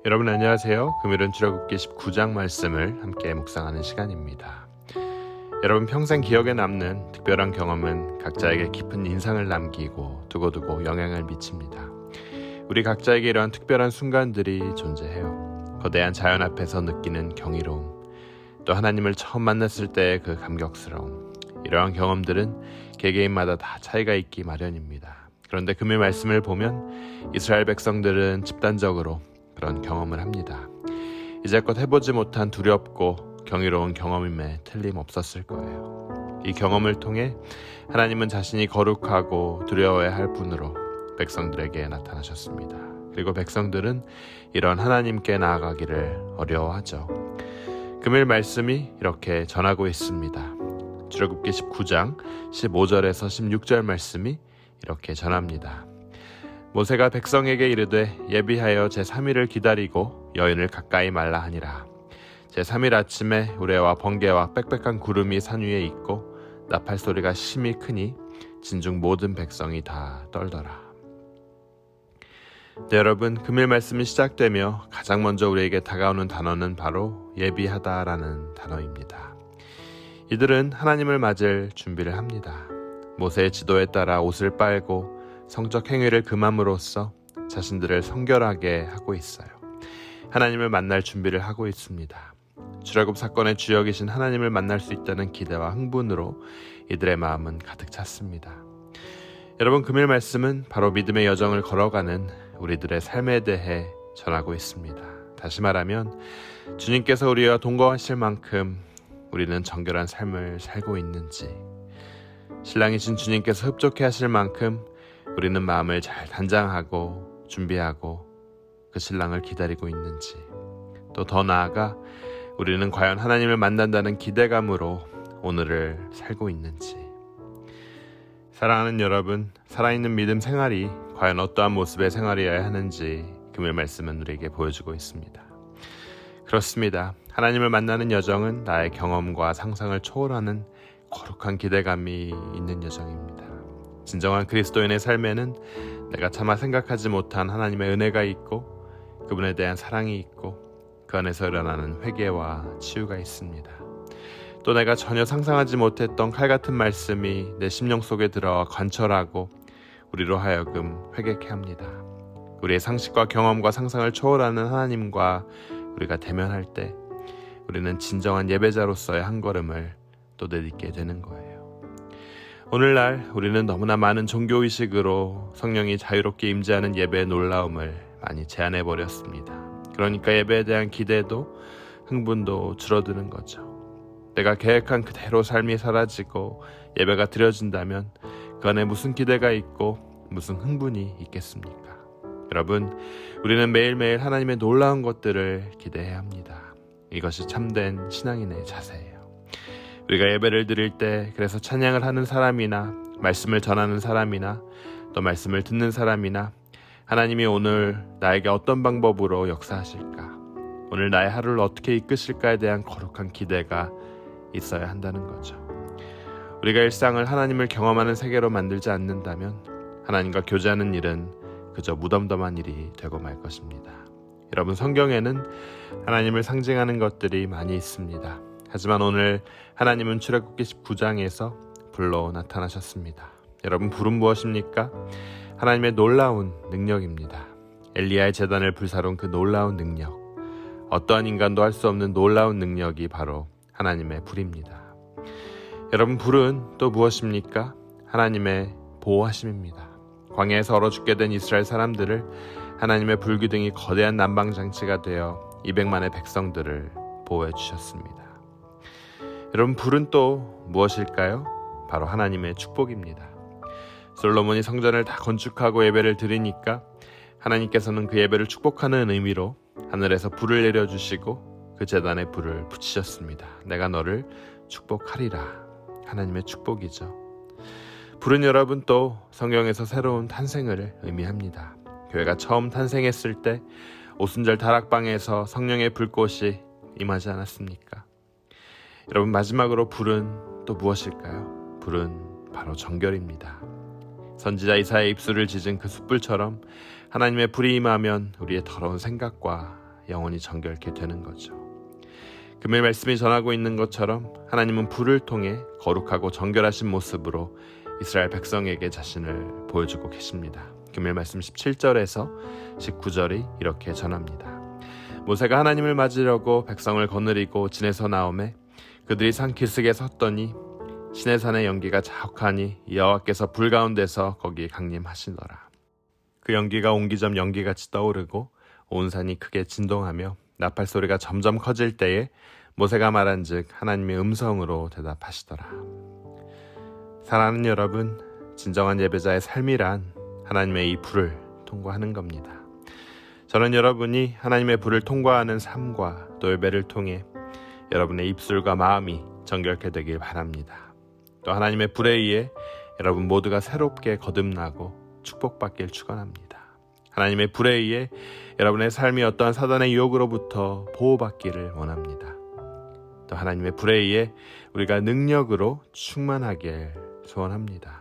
여러분 안녕하세요. 금요일은 출애굽기 19장 말씀을 함께 묵상하는 시간입니다. 여러분 평생 기억에 남는 특별한 경험은 각자에게 깊은 인상을 남기고 두고두고 영향을 미칩니다. 우리 각자에게 이러한 특별한 순간들이 존재해요. 거대한 자연 앞에서 느끼는 경이로움, 또 하나님을 처음 만났을 때의 그 감격스러움, 이러한 경험들은 개개인마다 다 차이가 있기 마련입니다. 그런데 금요일 말씀을 보면 이스라엘 백성들은 집단적으로 그런 경험을 합니다. 이제껏 해보지 못한 두렵고 경이로운 경험임에 틀림없었을 거예요. 이 경험을 통해 하나님은 자신이 거룩하고 두려워야 할 분으로 백성들에게 나타나셨습니다. 그리고 백성들은 이런 하나님께 나아가기를 어려워하죠. 금요일 말씀이 이렇게 전하고 있습니다. 출애굽기 19장 15절에서 16절 말씀이 이렇게 전합니다. 모세가 백성에게 이르되 예비하여 제3일을 기다리고 여인을 가까이 말라 하니라. 제3일 아침에 우레와 번개와 빽빽한 구름이 산 위에 있고 나팔 소리가 심히 크니 진중 모든 백성이 다 떨더라. 네, 여러분 금요일 말씀이 시작되며 가장 먼저 우리에게 다가오는 단어는 바로 예비하다라는 단어입니다. 이들은 하나님을 맞을 준비를 합니다. 모세의 지도에 따라 옷을 빨고 성적 행위를 금함으로써 자신들을 성결하게 하고 있어요. 하나님을 만날 준비를 하고 있습니다. 출애굽 사건의 주역이신 하나님을 만날 수 있다는 기대와 흥분으로 이들의 마음은 가득 찼습니다. 여러분 금요일 말씀은 바로 믿음의 여정을 걸어가는 우리들의 삶에 대해 전하고 있습니다. 다시 말하면 주님께서 우리와 동거하실 만큼 우리는 정결한 삶을 살고 있는지, 신랑이신 주님께서 흡족해 하실 만큼 우리는 마음을 잘 단장하고 준비하고 그 신랑을 기다리고 있는지, 또 더 나아가 우리는 과연 하나님을 만난다는 기대감으로 오늘을 살고 있는지. 사랑하는 여러분, 살아있는 믿음 생활이 과연 어떠한 모습의 생활이어야 하는지 금요일 말씀은 우리에게 보여주고 있습니다. 그렇습니다. 하나님을 만나는 여정은 나의 경험과 상상을 초월하는 거룩한 기대감이 있는 여정입니다. 진정한 그리스도인의 삶에는 내가 차마 생각하지 못한 하나님의 은혜가 있고 그분에 대한 사랑이 있고 그 안에서 일어나는 회개와 치유가 있습니다. 또 내가 전혀 상상하지 못했던 칼같은 말씀이 내 심령 속에 들어와 관철하고 우리로 하여금 회개케 합니다. 우리의 상식과 경험과 상상을 초월하는 하나님과 우리가 대면할 때 우리는 진정한 예배자로서의 한 걸음을 또 내딛게 되는 거예요. 오늘날 우리는 너무나 많은 종교의식으로 성령이 자유롭게 임재하는 예배의 놀라움을 많이 제한해버렸습니다. 그러니까 예배에 대한 기대도 흥분도 줄어드는 거죠. 내가 계획한 그대로 삶이 사라지고 예배가 드려진다면 그 안에 무슨 기대가 있고 무슨 흥분이 있겠습니까? 여러분, 우리는 매일매일 하나님의 놀라운 것들을 기대해야 합니다. 이것이 참된 신앙인의 자세예요. 우리가 예배를 드릴 때 그래서 찬양을 하는 사람이나 말씀을 전하는 사람이나 또 말씀을 듣는 사람이나 하나님이 오늘 나에게 어떤 방법으로 역사하실까, 오늘 나의 하루를 어떻게 이끄실까에 대한 거룩한 기대가 있어야 한다는 거죠. 우리가 일상을 하나님을 경험하는 세계로 만들지 않는다면 하나님과 교제하는 일은 그저 무덤덤한 일이 되고 말 것입니다. 여러분, 성경에는 하나님을 상징하는 것들이 많이 있습니다. 하지만 오늘 하나님은 출애굽기 19장에서 불로 나타나셨습니다. 여러분, 불은 무엇입니까? 하나님의 놀라운 능력입니다. 엘리야의 제단을 불사른 그 놀라운 능력, 어떠한 인간도 할 수 없는 놀라운 능력이 바로 하나님의 불입니다. 여러분, 불은 또 무엇입니까? 하나님의 보호하심입니다. 광야에서 얼어 죽게 된 이스라엘 사람들을 하나님의 불기둥이 거대한 난방장치가 되어 200만의 백성들을 보호해 주셨습니다. 여러분, 불은 또 무엇일까요? 바로 하나님의 축복입니다. 솔로몬이 성전을 다 건축하고 예배를 드리니까 하나님께서는 그 예배를 축복하는 의미로 하늘에서 불을 내려주시고 그 제단에 불을 붙이셨습니다. 내가 너를 축복하리라. 하나님의 축복이죠. 불은 여러분 또 성경에서 새로운 탄생을 의미합니다. 교회가 처음 탄생했을 때 오순절 다락방에서 성령의 불꽃이 임하지 않았습니까? 여러분, 마지막으로 불은 또 무엇일까요? 불은 바로 정결입니다. 선지자 이사야의 입술을 짖은 그 숯불처럼 하나님의 불이 임하면 우리의 더러운 생각과 영원히 정결케 되는 거죠. 금일 말씀이 전하고 있는 것처럼 하나님은 불을 통해 거룩하고 정결하신 모습으로 이스라엘 백성에게 자신을 보여주고 계십니다. 금일 말씀 17절에서 19절이 이렇게 전합니다. 모세가 하나님을 맞으려고 백성을 거느리고 진에서 나오매 그들이 산 기슭에 섰더니 시내산의 연기가 자욱하니 여호와께서 불 가운데서 거기에 강림하시더라. 그 연기가 옹기점 연기같이 떠오르고 온 산이 크게 진동하며 나팔 소리가 점점 커질 때에 모세가 말한즉 하나님의 음성으로 대답하시더라. 사랑하는 여러분, 진정한 예배자의 삶이란 하나님의 이 불을 통과하는 겁니다. 저는 여러분이 하나님의 불을 통과하는 삶과 또 예배를 통해 여러분의 입술과 마음이 정결케 되길 바랍니다. 또 하나님의 불에 의해 여러분 모두가 새롭게 거듭나고 축복받길 축원합니다. 하나님의 불에 의해 여러분의 삶이 어떠한 사단의 유혹으로부터 보호받기를 원합니다. 또 하나님의 불에 의해 우리가 능력으로 충만하길 소원합니다.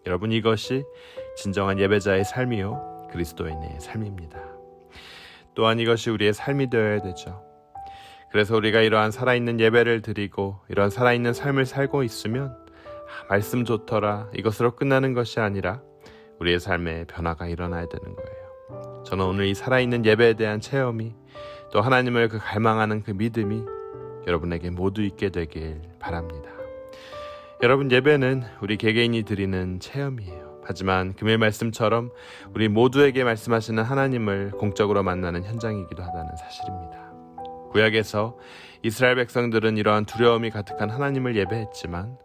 여러분, 이것이 진정한 예배자의 삶이요 그리스도인의 삶입니다. 또한 이것이 우리의 삶이 되어야 되죠. 그래서 우리가 이러한 살아있는 예배를 드리고 이러한 살아있는 삶을 살고 있으면 말씀 좋더라 이것으로 끝나는 것이 아니라 우리의 삶에 변화가 일어나야 되는 거예요. 저는 오늘 이 살아있는 예배에 대한 체험이 또 하나님을 갈망하는 그 믿음이 여러분에게 모두 있게 되길 바랍니다. 여러분, 예배는 우리 개개인이 드리는 체험이에요. 하지만 금일 말씀처럼 우리 모두에게 말씀하시는 하나님을 공적으로 만나는 현장이기도 하다는 사실입니다. 구약에서 이스라엘 백성들은 이러한 두려움이 가득한 하나님을 예배했지만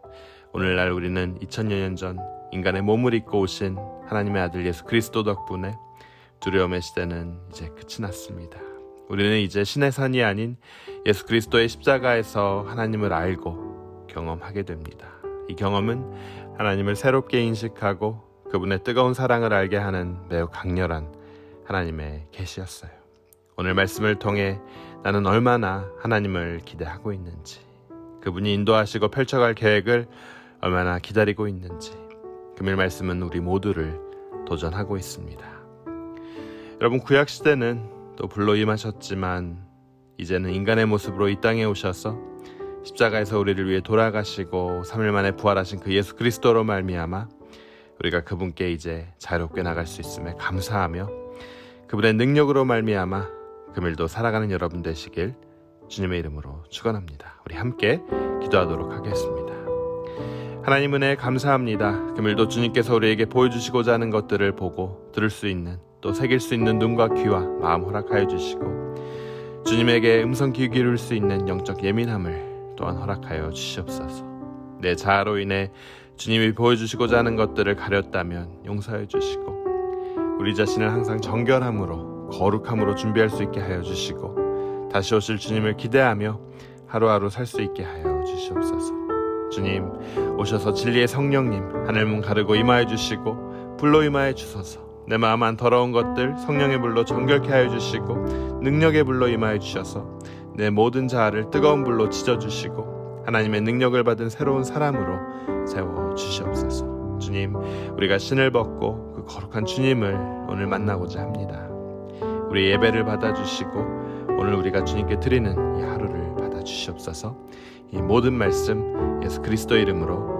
오늘날 우리는 2000여 년 전 인간의 몸을 입고 오신 하나님의 아들 예수 그리스도 덕분에 두려움의 시대는 이제 끝이 났습니다. 우리는 이제 신의 산이 아닌 예수 그리스도의 십자가에서 하나님을 알고 경험하게 됩니다. 이 경험은 하나님을 새롭게 인식하고 그분의 뜨거운 사랑을 알게 하는 매우 강렬한 하나님의 계시였어요. 오늘 말씀을 통해 나는 얼마나 하나님을 기대하고 있는지, 그분이 인도하시고 펼쳐갈 계획을 얼마나 기다리고 있는지, 금일 말씀은 우리 모두를 도전하고 있습니다. 여러분, 구약시대는 또 불로 임하셨지만 이제는 인간의 모습으로 이 땅에 오셔서 십자가에서 우리를 위해 돌아가시고 3일 만에 부활하신 그 예수 그리스도로 말미암아 우리가 그분께 이제 자유롭게 나갈 수 있음에 감사하며 그분의 능력으로 말미암아 금일도 살아가는 여러분 되시길 주님의 이름으로 축원합니다. 우리 함께 기도하도록 하겠습니다. 하나님 은혜 감사합니다. 금일도 주님께서 우리에게 보여주시고자 하는 것들을 보고 들을 수 있는 또 새길 수 있는 눈과 귀와 마음 허락하여 주시고 주님에게 음성 귀 기울일 수 있는 영적 예민함을 또한 허락하여 주시옵소서. 내 자아로 인해 주님이 보여주시고자 하는 것들을 가렸다면 용서해 주시고 우리 자신을 항상 정결함으로 거룩함으로 준비할 수 있게 하여 주시고 다시 오실 주님을 기대하며 하루하루 살 수 있게 하여 주시옵소서. 주님, 오셔서 진리의 성령님 하늘문 가르고 임하여 주시고 불로 임하여 주소서. 내 마음 안 더러운 것들 성령의 불로 정결케 하여 주시고 능력의 불로 임하여 주셔서 내 모든 자아를 뜨거운 불로 지져주시고 하나님의 능력을 받은 새로운 사람으로 세워주시옵소서. 주님, 우리가 신을 벗고 그 거룩한 주님을 오늘 만나고자 합니다. 우리 예배를 받아주시고 오늘 우리가 주님께 드리는 이 하루를 받아주시옵소서. 이 모든 말씀 예수 그리스도 이름으로